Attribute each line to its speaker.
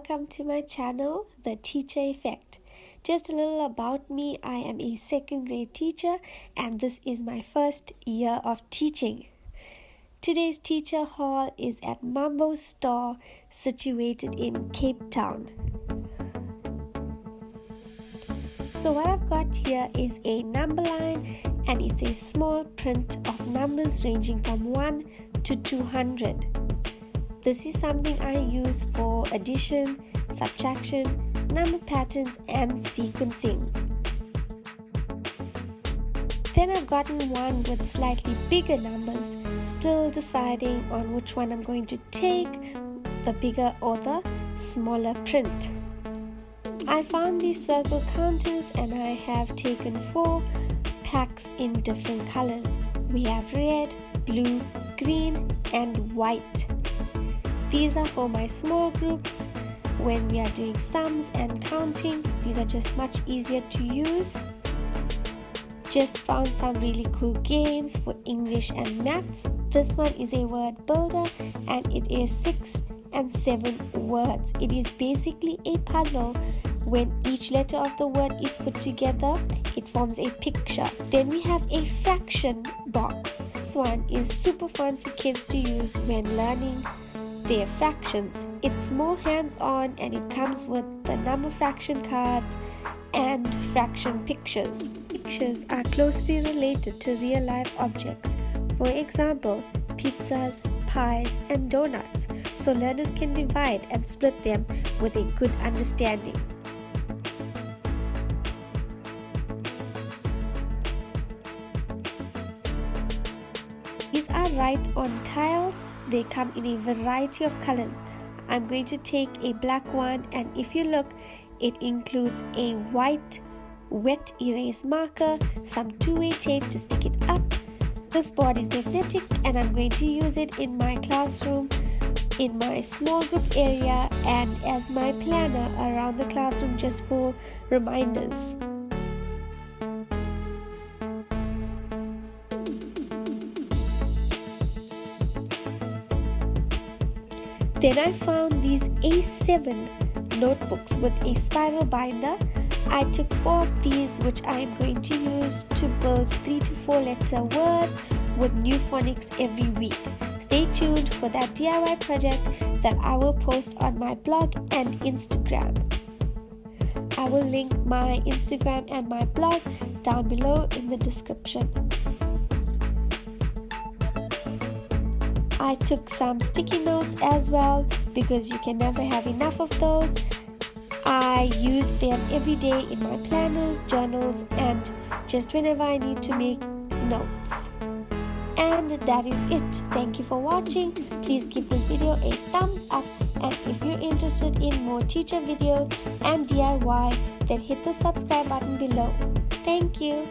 Speaker 1: welcome to my channel, The Teacher Effect. Just a little about me. I am a second grade teacher and this is my first year of teaching. Today's teacher hall is at Mambo Store, situated in Cape Town. So what I've got here is a number line and it's a small print of numbers ranging from 1 to 200. This is something I use for addition, subtraction, number patterns and sequencing. Then I've gotten one with slightly bigger numbers, still deciding on which one I'm going to take, the bigger or the smaller print. I found these circle counters and I have taken 4 packs in different colors. We have red, blue, green and white. These are for my small groups. When we are doing sums and counting, these are just much easier to use. Just found some really cool games for English and maths. This one is a word builder and it is 6 and 7 words. It is basically a puzzle. When each letter of the word is put together, it forms a picture. Then we have a fraction box. This one is super fun for kids to use when learning their fractions. It's more hands-on and it comes with the number fraction cards and fraction pictures. Pictures are closely related to real-life objects. For example, pizzas, pies and donuts, so learners can divide and split them with a good understanding. These are write-on tiles. They come in a variety of colors. I'm going to take a black one and if you look, it includes a white wet erase marker, some two-way tape to stick it up. This board is magnetic and I'm going to use it in my classroom, in my small group area and as my planner around the classroom just for reminders. Then I found these A7 notebooks with a spiral binder. I took 4 of these which I am going to use to build 3 to 4 letter words with new phonics every week. Stay tuned for that DIY project that I will post on my blog and Instagram. I will link my Instagram and my blog down below in the description. I took some sticky notes as well because you can never have enough of those. I use them every day in my planners, journals and just whenever I need to make notes. And that is it. Thank you for watching. Please give this video a thumbs up and if you're interested in more teacher videos and DIY, then hit the subscribe button below. Thank you.